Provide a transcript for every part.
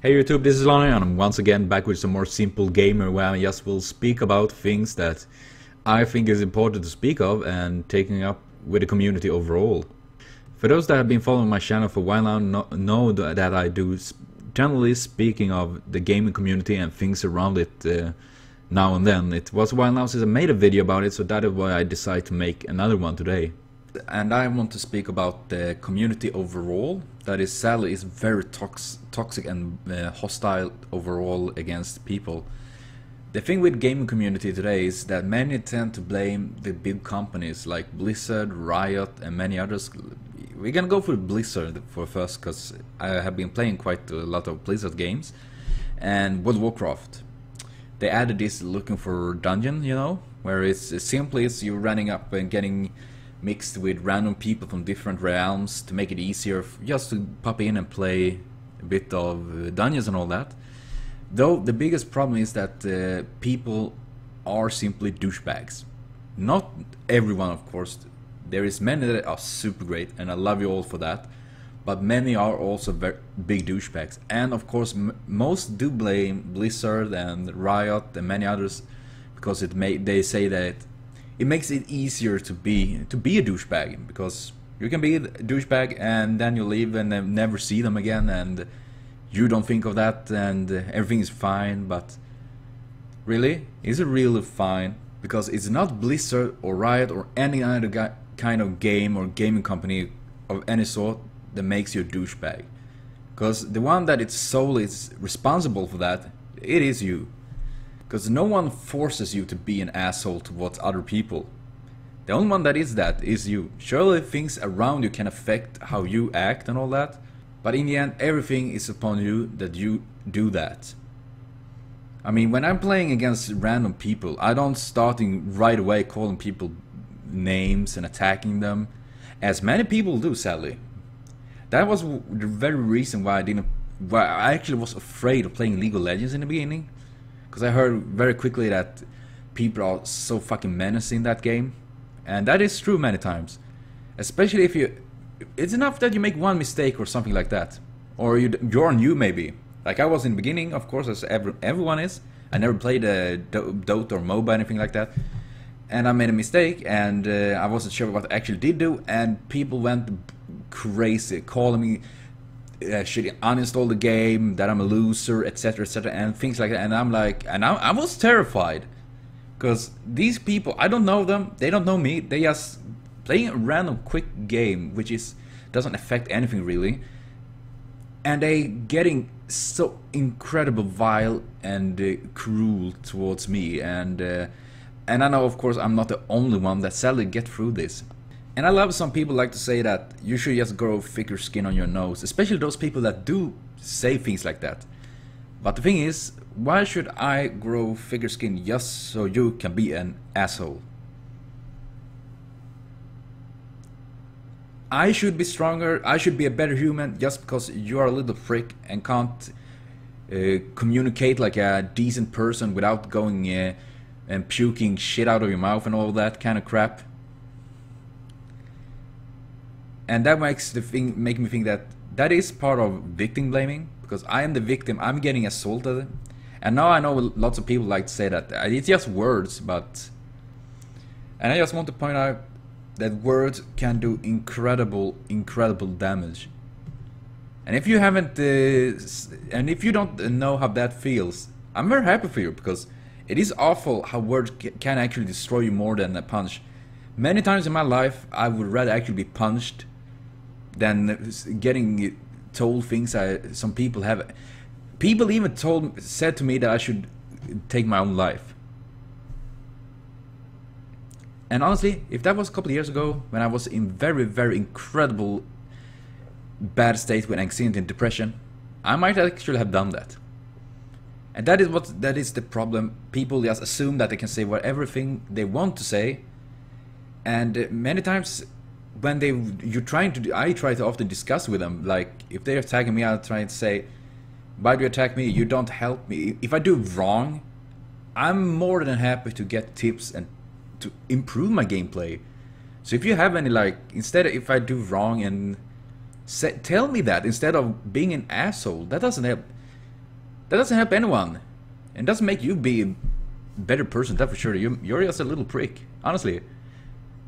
Hey YouTube, this is Lanokir and I'm once again back with some more simple gamer where I just will speak about things that I think is important to speak of and taking up with the community overall. For those that have been following my channel for a while now know that I do generally speaking of the gaming community and things around it now and then. It was a while now since I made a video about it, so that is why I decided to make another one today. And I want to speak about the community overall. That is, sadly, is very toxic and hostile overall against people. The thing with gaming community today is that many tend to blame the big companies like Blizzard, Riot and many others. We're gonna go for Blizzard for first because I have been playing quite a lot of Blizzard games. And World of Warcraft. They added this looking for dungeon, you know, where it's simply you running up and getting mixed with random people from different realms to make it easier just to pop in and play a bit of dungeons and all that. Though the biggest problem is that people are simply douchebags. Not everyone, of course. There is many that are super great and I love you all for that, but many are also very big douchebags. And of course most do blame Blizzard and Riot and many others because they say that it makes it easier to be a douchebag, because you can be a douchebag and then you leave and then never see them again and you don't think of that and everything is fine. But really, is it really fine? Because it's not Blizzard or Riot or any other kind of game or gaming company of any sort that makes you a douchebag. Because the one that it's solely is responsible for that, it is you. Because no one forces you to be an asshole towards other people. The only one that is you. Surely things around you can affect how you act and all that, but in the end everything is upon you that you do that. I mean, when I'm playing against random people, I don't starting right away calling people names and attacking them, as many people do, sadly. That was the very reason why I actually was afraid of playing League of Legends in the beginning. Because I heard very quickly that people are so fucking menacing in that game. And that is true many times. Especially if it's enough that you make one mistake or something like that. Or you're new maybe. Like I was in the beginning, of course, as everyone is. I never played Dota or MOBA, anything like that. And I made a mistake and I wasn't sure what I actually did do. And people went crazy, calling me should uninstall the game, that I'm a loser, etc, etc, and things like that. And I'm like, and I was terrified, because these people, I don't know them, they don't know me, they just playing a random quick game which doesn't affect anything really, and they getting so incredible vile and cruel towards me. And I know, of course, I'm not the only one that sadly get through this. And I love some people like to say that you should just grow thicker skin on your nose, especially those people that do say things like that. But the thing is, why should I grow thicker skin just so you can be an asshole? I should be stronger, I should be a better human just because you are a little prick and can't communicate like a decent person without going and puking shit out of your mouth and all that kind of crap. And that makes make me think that is part of victim blaming, because I am the victim, I'm getting assaulted. And now I know lots of people like to say that it's just words, but... And I just want to point out that words can do incredible damage. And if you haven't, and if you don't know how that feels, I'm very happy for you, because it is awful how words can actually destroy you more than a punch. Many times in my life, I would rather actually be punched than getting told things some people have. People even said to me that I should take my own life. And honestly, if that was a couple of years ago, when I was in very incredible bad state with anxiety and depression, I might actually have done that. And that is the problem. People just assume that they can say whatever thing they want to say, and many times when I try to often discuss with them, like if they're attacking me, I'll try to say, why do you attack me? You don't help me. If I do wrong, I'm more than happy to get tips and to improve my gameplay. So if you have any, like, instead of if I do wrong and tell me that instead of being an asshole, that doesn't help. That doesn't help anyone. It doesn't make you be a better person, that for sure. You're just a little prick, honestly.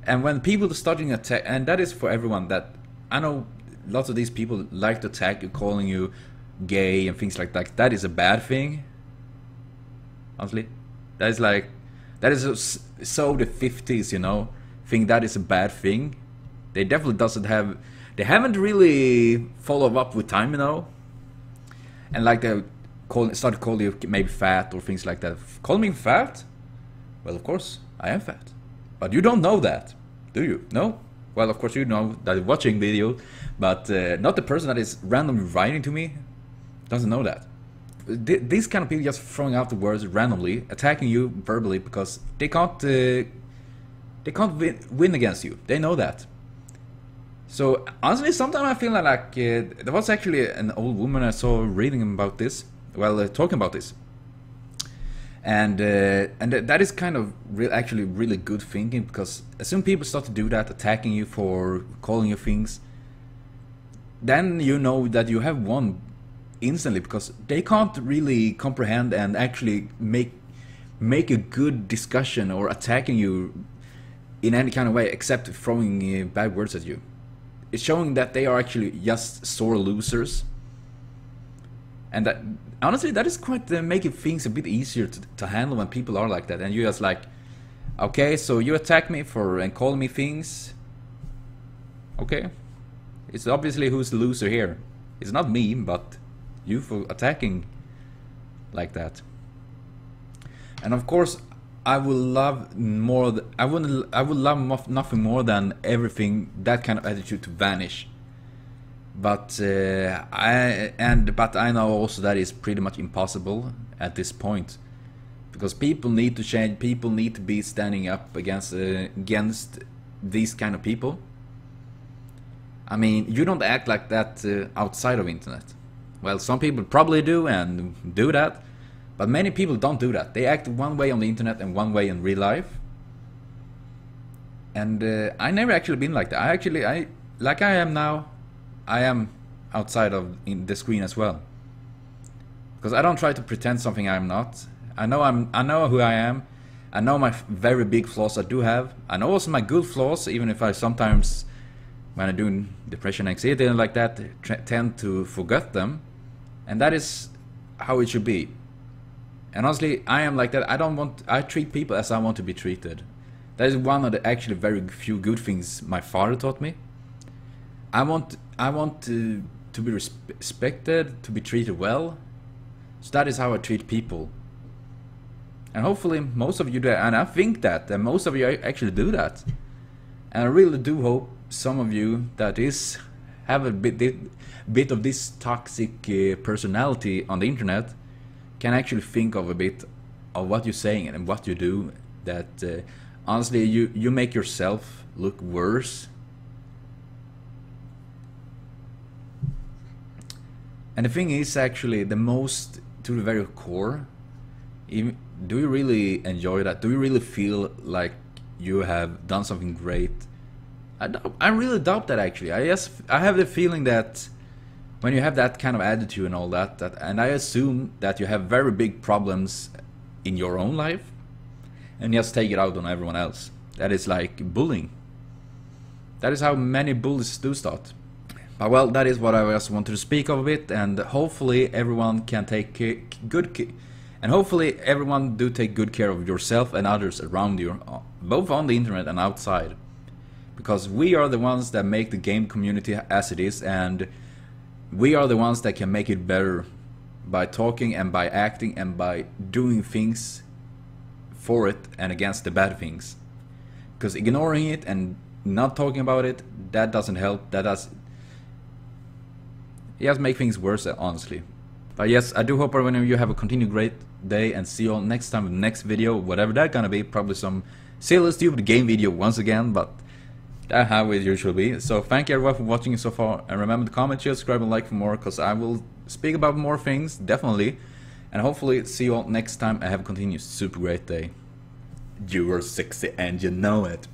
And when people are starting attack, and that is for everyone, that I know lots of these people like to attack you, calling you gay and things like that. That is a bad thing. Honestly, that is like, that is so the 50s, you know, think that is a bad thing. They definitely doesn't have, they haven't really followed up with time, you know. And like they started calling you maybe fat or things like that. Call me fat? Well, of course, I am fat. But you don't know that, do you? No? Well, of course you know that you're watching video, but not the person that is randomly writing to me doesn't know that. These kind of people just throwing out the words randomly, attacking you verbally because they can't win against you. They know that. So honestly, sometimes I feel like there was actually an old woman I saw reading about this, well, talking about this. And that is kind of actually really good thinking, because as soon as people start to do that, attacking you for calling you things, then you know that you have won instantly, because they can't really comprehend and actually make a good discussion or attacking you in any kind of way except throwing bad words at you. It's showing that they are actually just sore losers. And that, honestly, that is quite making things a bit easier to handle when people are like that. And you're just like, okay, so you attack me and call me things. Okay, it's obviously who's the loser here. It's not me, but you for attacking like that. And of course, I would love more. I would love nothing more than everything, that kind of attitude, to vanish. But I know also that is pretty much impossible at this point, because people need to change. People need to be standing up against these kind of people. I mean, you don't act like that outside of internet. Well, some people probably do and do that, but many people don't do that. They act one way on the internet and one way in real life. And I never actually been like that. I like I am now. I am outside of the screen as well, because I don't try to pretend something I'm not. I know who I am. I know my very big flaws I do have. I know also my good flaws, even if I sometimes, when I do depression, anxiety and like that, tend to forget them. And that is how it should be. And honestly, I am like that. I treat people as I want to be treated. That is one of the actually very few good things my father taught me. I want to be respected, to be treated well. So that is how I treat people. And hopefully most of you do, and I think that most of you actually do that. And I really do hope some of you that have a bit of this toxic personality on the internet can actually think of a bit of what you're saying and what you do. That honestly, you make yourself look worse. And the thing is, actually, the most to the very core, do you really enjoy that? Do you really feel like you have done something great? I really doubt that, actually. I have the feeling that when you have that kind of attitude and all that, and I assume that you have very big problems in your own life and just take it out on everyone else. That is like bullying. That is how many bullies do start. Well, that is what I just wanted to speak of a bit, and hopefully everyone can take good care, and hopefully everyone do take good care of yourself and others around you, both on the internet and outside, because we are the ones that make the game community as it is, and we are the ones that can make it better by talking and by acting and by doing things for it and against the bad things. Because ignoring it and not talking about it, that doesn't help. That does. It just make things worse, honestly. But yes, I do hope everyone of you have a continued great day, and see you all next time with the next video, whatever that's gonna be. Probably some silly stupid game video once again, but that's how it usually be. So thank you everyone for watching so far, and remember to comment, share, subscribe and like for more, because I will speak about more things, definitely. And hopefully see you all next time and have a continued super great day. You are sexy and you know it.